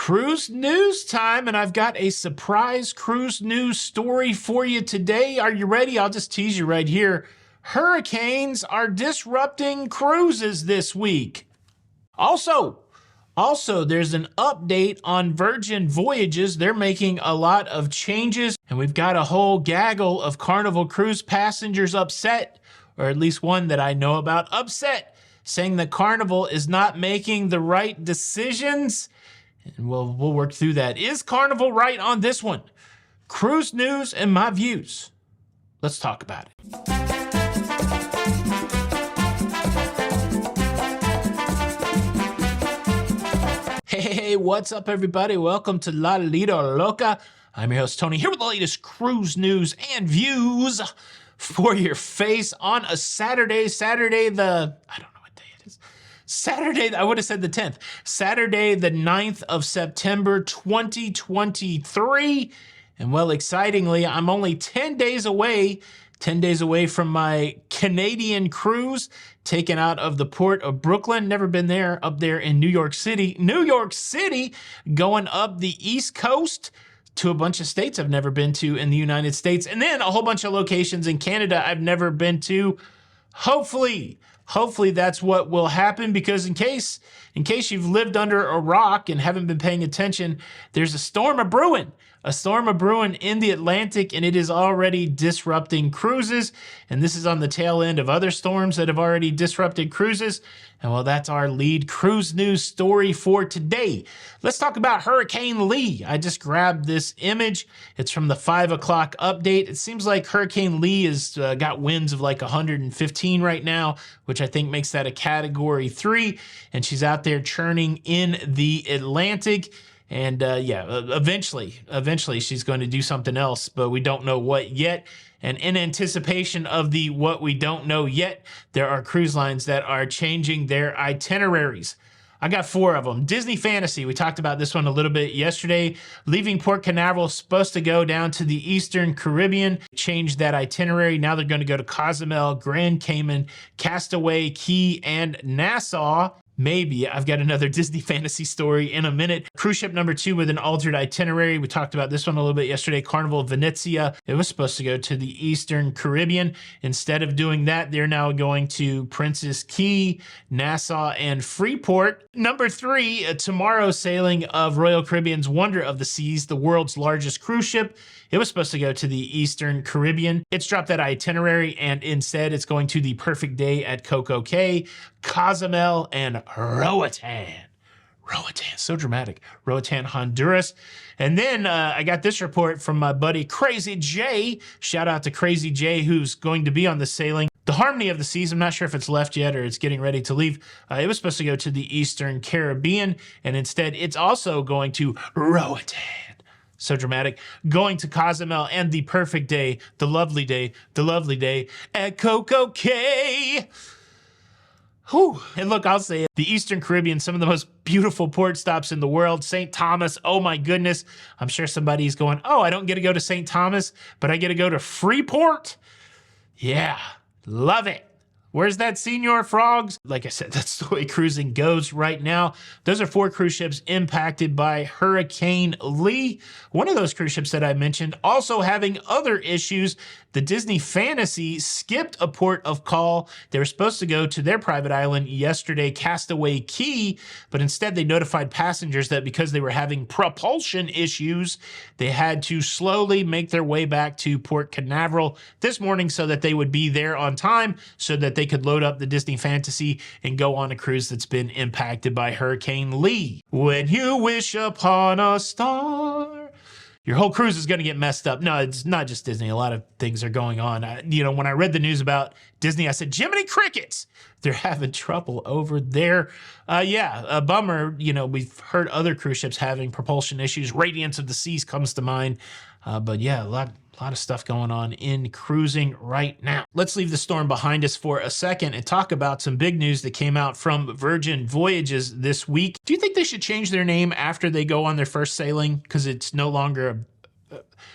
Cruise news time, and I've got a surprise cruise news story for you today. Are you ready? I'll just tease you right here. Hurricanes are disrupting cruises this week. Also, there's an update on Virgin Voyages. They're making a lot of changes, and we've got a whole gaggle of Carnival cruise passengers upset, or at least one that I know about, upset, saying that Carnival is not making the right decisions. And we'll work through that. Is Carnival right on this one? Cruise news and my views. Let's talk about it. Hey, what's up, everybody? Welcome to La Lido Loca. I'm your host, Tony, here with the latest cruise news and views for your face on a Saturday the, I don't know what day it is. Saturday, I would have said the 10th. Saturday, the 9th of September, 2023. And well, excitingly, I'm only 10 days away from my Canadian cruise, taken out of the port of Brooklyn. Never been there, up there in New York City, going up the East Coast to a bunch of states I've never been to in the United States, and then a whole bunch of locations in Canada I've never been to. Hopefully that's what will happen, because in case you've lived under a rock and haven't been paying attention, there's a storm brewing in the Atlantic, and it is already disrupting cruises. And this is on the tail end of other storms that have already disrupted cruises. And well, that's our lead cruise news story for today. Let's talk about Hurricane Lee. I just grabbed this image. It's from the 5 o'clock update. It seems like Hurricane Lee has got winds of like 115 right now, which I think makes that a category 3. And she's out there churning in the Atlantic. And eventually she's going to do something else, but we don't know what yet. And in anticipation of the what we don't know yet, there are cruise lines that are changing their itineraries. I got 4 of them. Disney Fantasy, we talked about this one a little bit yesterday. Leaving Port Canaveral, supposed to go down to the Eastern Caribbean, changed that itinerary. Now they're going to go to Cozumel, Grand Cayman, Castaway Cay, and Nassau. Maybe. I've got another Disney Fantasy story in a minute. Cruise ship number 2 with an altered itinerary. We talked about this one a little bit yesterday. Carnival Venezia. It was supposed to go to the Eastern Caribbean. Instead of doing that, they're now going to Princess Cays, Nassau, and Freeport. Number 3, tomorrow's sailing of Royal Caribbean's Wonder of the Seas, the world's largest cruise ship. It was supposed to go to the Eastern Caribbean. It's dropped that itinerary, and instead it's going to the Perfect Day at Coco Cay, Cozumel, and Roatan. Roatan, so dramatic. Roatan, Honduras. And then I got this report from my buddy Crazy J. Shout out to Crazy J, who's going to be on the sailing. The Harmony of the Seas, I'm not sure if it's left yet or it's getting ready to leave. It was supposed to go to the Eastern Caribbean, and instead it's also going to Roatan. So dramatic. Going to Cozumel and the Perfect Day, the lovely day at Coco Cay. Whew. And look, I'll say it. The Eastern Caribbean, some of the most beautiful port stops in the world. St. Thomas, oh my goodness. I'm sure somebody's going, oh, I don't get to go to St. Thomas, but I get to go to Freeport? Yeah, love it. Where's that, Senior Frogs? Like I said, that's the way cruising goes right now. Those are 4 cruise ships impacted by Hurricane Lee. One of those cruise ships that I mentioned also having other issues. The Disney Fantasy skipped a port of call. They were supposed to go to their private island yesterday, Castaway Cay, but instead they notified passengers that because they were having propulsion issues, they had to slowly make their way back to Port Canaveral this morning so that they would be there on time, so that they could load up the Disney Fantasy and go on a cruise that's been impacted by Hurricane Lee. When you wish upon a star, your whole cruise is going to get messed up. No, it's not just Disney. A lot of things are going on. When I read the news about Disney, I said, Jiminy Crickets, they're having trouble over there. A bummer. We've heard other cruise ships having propulsion issues. Radiance of the Seas comes to mind. But yeah, a lot of stuff going on in cruising right now. Let's leave the storm behind us for a second and talk about some big news that came out from Virgin Voyages this week. Do you think they should change their name after they go on their first sailing? Because it's no longer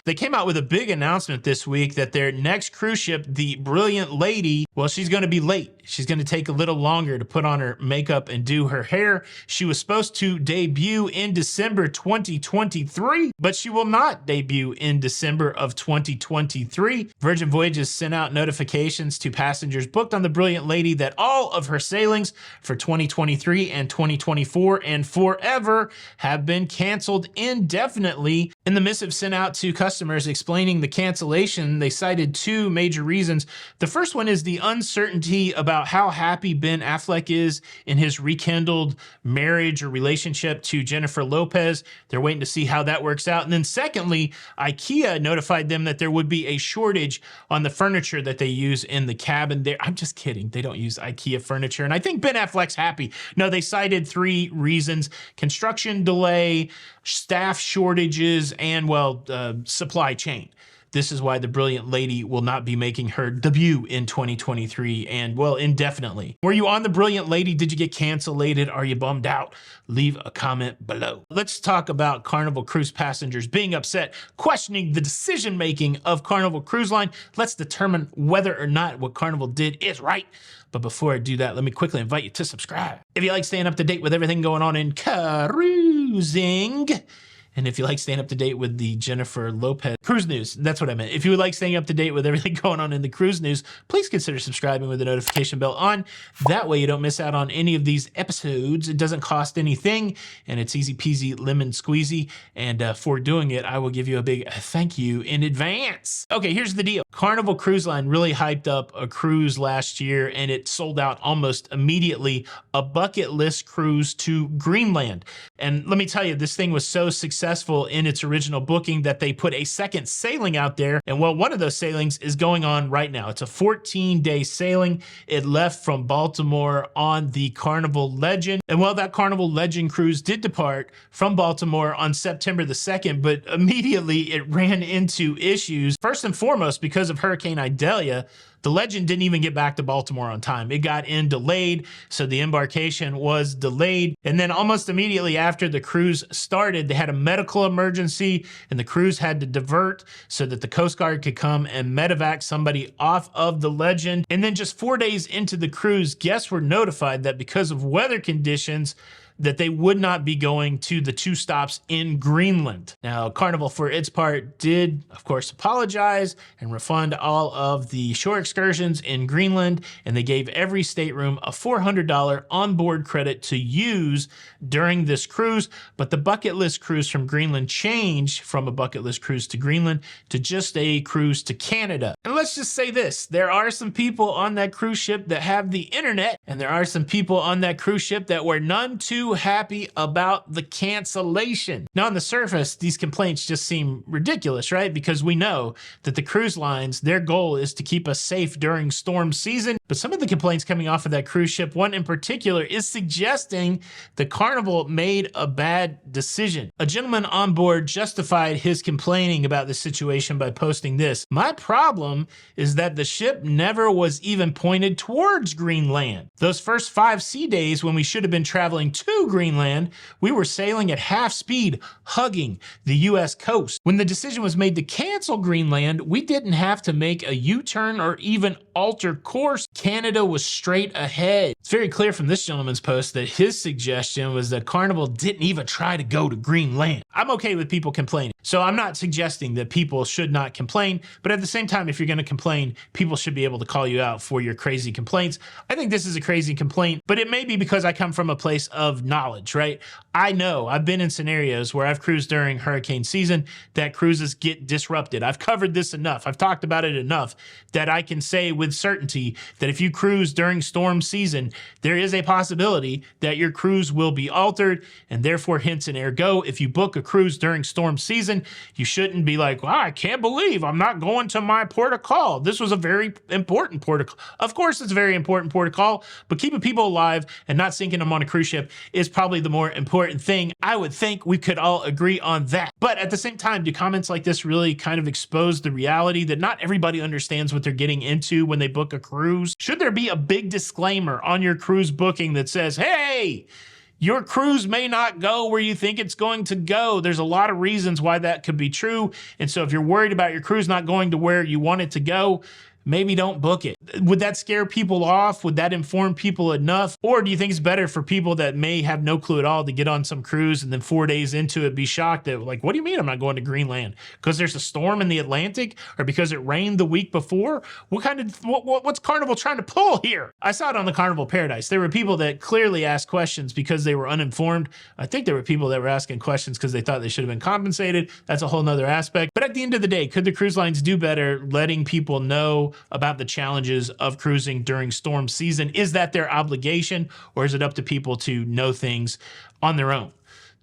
They came out with a big announcement this week that their next cruise ship, the Brilliant Lady, well, she's going to be late. She's going to take a little longer to put on her makeup and do her hair. She was supposed to debut in December 2023, but she will not debut in December of 2023. Virgin Voyages sent out notifications to passengers booked on the Brilliant Lady that all of her sailings for 2023 and 2024 and forever have been canceled indefinitely. In the missive sent out to customers explaining the cancellation, they cited two major reasons. The first one is the uncertainty about how happy Ben Affleck is in his rekindled marriage or relationship to Jennifer Lopez. They're waiting to see how that works out. And then secondly, IKEA notified them that there would be a shortage on the furniture that they use in the cabin there. I'm just kidding. They don't use IKEA furniture. And I think Ben Affleck's happy. No, they cited three reasons: construction delay, staff shortages, and supply chain. This is why the Brilliant Lady will not be making her debut in 2023 and, indefinitely. Were you on the Brilliant Lady? Did you get cancellated? Are you bummed out? Leave a comment below. Let's talk about Carnival Cruise passengers being upset, questioning the decision-making of Carnival Cruise Line. Let's determine whether or not what Carnival did is right. But before I do that, let me quickly invite you to subscribe. If you like staying up to date with everything going on in cruising, and if you like staying up to date with the Jennifer Lopez cruise news, that's what I meant. If you would like staying up to date with everything going on in the cruise news, please consider subscribing with the notification bell on. That way you don't miss out on any of these episodes. It doesn't cost anything, and it's easy peasy lemon squeezy. And for doing it, I will give you a big thank you in advance. Okay, here's the deal. Carnival Cruise Line really hyped up a cruise last year, and it sold out almost immediately, a bucket list cruise to Greenland. And let me tell you, this thing was so successful in its original booking that they put a second sailing out there. And one of those sailings is going on right now. It's a 14-day sailing. It left from Baltimore on the Carnival Legend. And that Carnival Legend cruise did depart from Baltimore on September the 2nd, but immediately it ran into issues. First and foremost, because of Hurricane Idalia, the Legend didn't even get back to Baltimore on time. It got delayed, so the embarkation was delayed. And then almost immediately after the cruise started, they had a medical emergency, and the cruise had to divert so that the Coast Guard could come and medevac somebody off of the Legend. And then just 4 days into the cruise, guests were notified that because of weather conditions, that they would not be going to the two stops in Greenland. Now, Carnival, for its part, did, of course, apologize and refund all of the shore excursions in Greenland, and they gave every stateroom a $400 onboard credit to use during this cruise. But the bucket list cruise from Greenland changed from a bucket list cruise to Greenland to just a cruise to Canada. And let's just say this, there are some people on that cruise ship that have the internet, and there are some people on that cruise ship that were none too happy about the cancellation. Now, on the surface, these complaints just seem ridiculous, right? Because we know that the cruise lines, their goal is to keep us safe during storm season. But some of the complaints coming off of that cruise ship, one in particular, is suggesting the Carnival made a bad decision. A gentleman on board justified his complaining about the situation by posting this: "My problem is that the ship never was even pointed towards Greenland. Those first 5 sea days when we should have been traveling to Greenland, we were sailing at half speed, hugging the US coast. When the decision was made to cancel Greenland, we didn't have to make a U-turn or even alter course. Canada was straight ahead." It's very clear from this gentleman's post that his suggestion was that Carnival didn't even try to go to Greenland. I'm okay with people complaining, so I'm not suggesting that people should not complain, but at the same time, if you're going to complain, people should be able to call you out for your crazy complaints. I think this is a crazy complaint, but it may be because I come from a place of knowledge, right? I know I've been in scenarios where I've cruised during hurricane season that cruises get disrupted. I've covered this enough. I've talked about it enough that I can say with certainty that if you cruise during storm season, there is a possibility that your cruise will be altered, and therefore, hence and ergo, if you book a cruise during storm season, you shouldn't be like, "Well, I can't believe I'm not going to my port of call. This was a very important port of call." Of course, it's a very important port of call, but keeping people alive and not sinking them on a cruise ship is probably the more important thing. I would think we could all agree on that. But at the same time, do comments like this really kind of expose the reality that not everybody understands what they're getting into when they book a cruise? Should there be a big disclaimer on your cruise booking that says, "Hey, Your cruise may not go where you think it's going to go. There's a lot of reasons why that could be true. And so if you're worried about your cruise not going to where you want it to go, maybe don't book it. Would that scare people off? Would that inform people enough? Or do you think it's better for people that may have no clue at all to get on some cruise and then 4 days into it be shocked at, like, what do you mean I'm not going to Greenland? Because there's a storm in the Atlantic, or because it rained the week before? What's Carnival trying to pull here? I saw it on the Carnival Paradise. There were people that clearly asked questions because they were uninformed. I think there were people that were asking questions because they thought they should have been compensated. That's a whole nother aspect. But at the end of the day, could the cruise lines do better letting people know about the challenges of cruising during storm season? Is that their obligation, or is it up to people to know things on their own?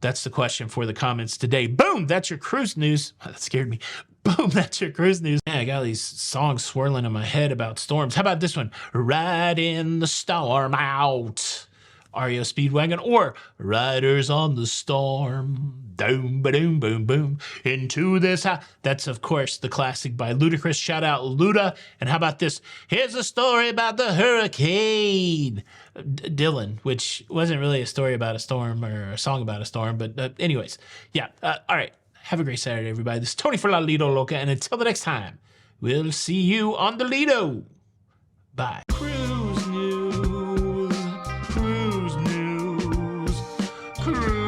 That's the question for the comments today. Boom, that's your cruise news. Oh, that scared me. Boom, that's your cruise news. Man, I got these songs swirling in my head about storms. How about this one? Riding the storm out. REO Speedwagon, or Riders on the Storm. Boom, ba-doom, boom, boom. Into this house. That's, of course, the classic by Ludacris. Shout out Luda. And how about this? Here's a story about the hurricane. Dylan, which wasn't really a story about a storm or a song about a storm. But anyways, yeah. All right. Have a great Saturday, everybody. This is Tony for La Lido Loca. And until the next time, we'll see you on the Lido. Bye. Cruise news. Cruise news. Cruise